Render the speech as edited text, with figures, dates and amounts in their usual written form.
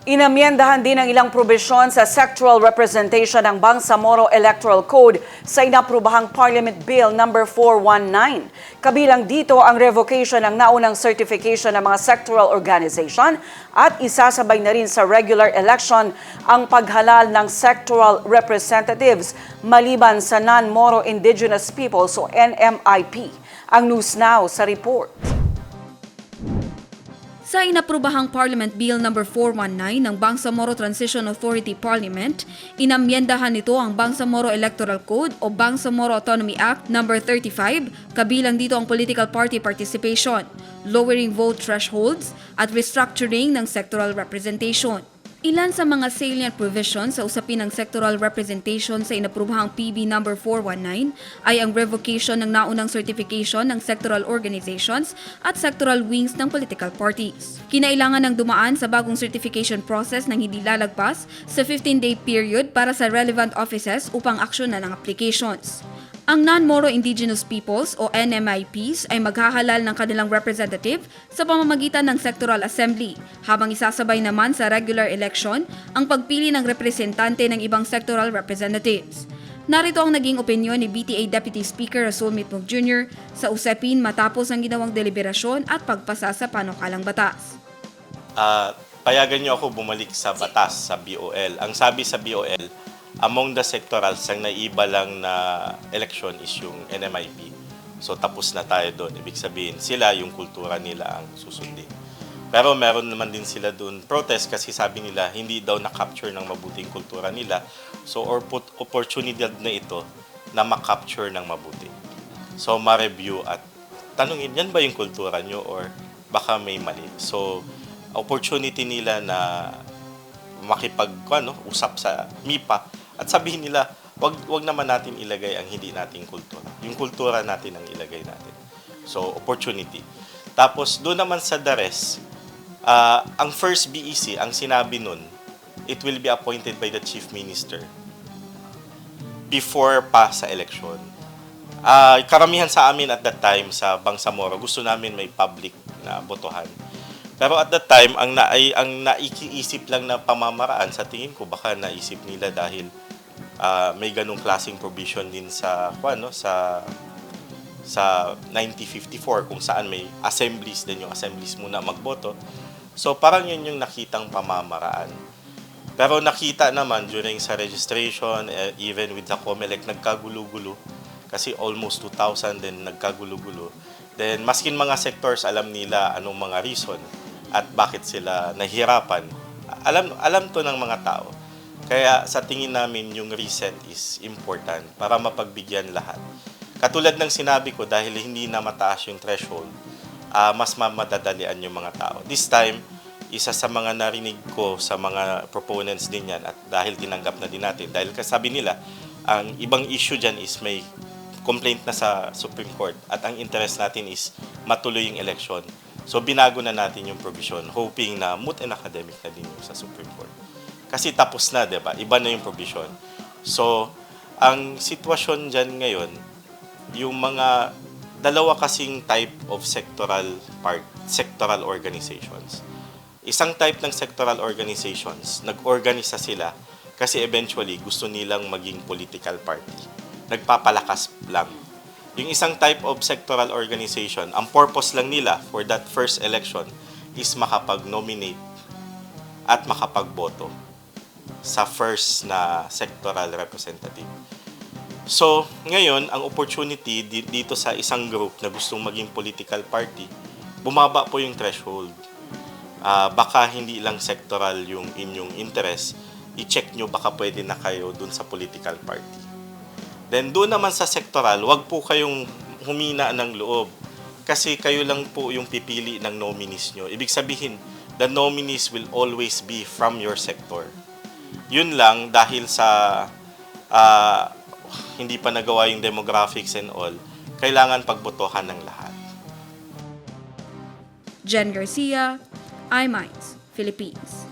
Inamyendahan din ang ilang probisyon sa sectoral representation ng Bangsamoro Electoral Code sa inaprubahang Parliament Bill No. 419. Kabilang dito ang revocation ng naunang certification ng mga sectoral organization at isasabay na rin sa regular election ang paghalal ng sectoral representatives maliban sa non-Moro Indigenous Peoples o NMIP. Ang News Now sa report. Sa inaprubahang Parliament Bill No. 419 ng Bangsamoro Transition Authority Parliament, inamyendahan nito ang Bangsamoro Electoral Code o Bangsamoro Autonomy Act No. 35, kabilang dito ang political party participation, lowering vote thresholds at restructuring ng sectoral representation. Ilan sa mga salient provisions sa usapin ng sectoral representation sa inaprubahang PB No. 419 ay ang revocation ng naunang certification ng sectoral organizations at sectoral wings ng political parties. Kinailangan ng dumaan sa bagong certification process ng hindi lalagpas sa 15-day period para sa relevant offices upang aksyonan ang applications. Ang non-Moro Indigenous Peoples o NMIPs ay maghahalal ng kanilang representative sa pamamagitan ng sectoral assembly, habang isasabay naman sa regular election ang pagpili ng representante ng ibang sectoral representatives. Narito ang naging opinyon ni BTA Deputy Speaker Rasul Mitmug Jr. sa usapin matapos ang ginawang deliberasyon at pagpasa sa panukalang batas. Payagan niyo ako bumalik sa batas, sa BOL. Ang sabi sa BOL, among the sectorals, ang naiba lang na election is yung NMIP. So tapos na tayo doon. Ibig sabihin, sila yung kultura nila ang susundin. Pero meron naman din sila doon protest kasi sabi nila hindi daw na-capture ng mabuting kultura nila. So opportunity na ito na ma-capture ng mabuti. So ma-review at tanungin, yan ba yung kultura nyo or baka may mali? So opportunity nila na usap sa MIPA at sabihin nila, wag naman natin ilagay ang hindi nating kultura. Yung kultura natin ang ilagay natin. So, opportunity. Tapos, doon naman sa the rest, ang first BEC, ang sinabi nun, it will be appointed by the Chief Minister before pa sa election. Karamihan sa amin at that time sa Bangsamoro, gusto namin may public na botohan. Pero at that time, ang naiisip lang na pamamaraan, sa tingin ko baka naisip nila dahil may ganung klaseng provision din sa 1954 kung saan may assemblies din, yung assemblies muna magboto. So parang yun yung nakitang pamamaraan. Pero nakita naman during sa registration, even with the COMELEC, nagkagulo-gulo. Kasi almost 2,000 din nagkagulo-gulo. Then maskin mga sectors, alam nila anong mga reason at bakit sila nahihirapan. Alam to ng mga tao. Kaya sa tingin namin yung reset is important para mapagbigyan lahat. Katulad ng sinabi ko, dahil hindi na mataas yung threshold, mas madadalian yung mga tao. This time, isa sa mga narinig ko sa mga proponents din yan at dahil tinanggap na din natin, dahil sabi nila, ang ibang issue dyan is may complaint na sa Supreme Court at ang interest natin is matuloy yung election. So binago na natin yung provision, hoping na moot and academic na din yung sa Supreme Court. Kasi tapos na, di ba? Iba na yung provision. So, ang sitwasyon dyan ngayon, yung mga dalawa kasing type of sectoral organizations. Isang type ng sectoral organizations, nag-organisa sila kasi eventually gusto nilang maging political party. Nagpapalakas lang. Yung isang type of sectoral organization, ang purpose lang nila for that first election is makapag-nominate at makapagboto sa first na sectoral representative. So, ngayon, ang opportunity dito sa isang group na gustong maging political party, bumaba po yung threshold. Baka hindi lang sectoral yung inyong interest, i-check nyo baka pwede na kayo dun sa political party. Then, doon naman sa sectoral, wag po kayong humina ng loob kasi kayo lang po yung pipili ng nominees nyo. Ibig sabihin, the nominees will always be from your sector. Yun lang dahil sa hindi pa nagawa yung demographics and all, kailangan pagbotohan ng lahat. Jen Garcia, iMinds, Philippines.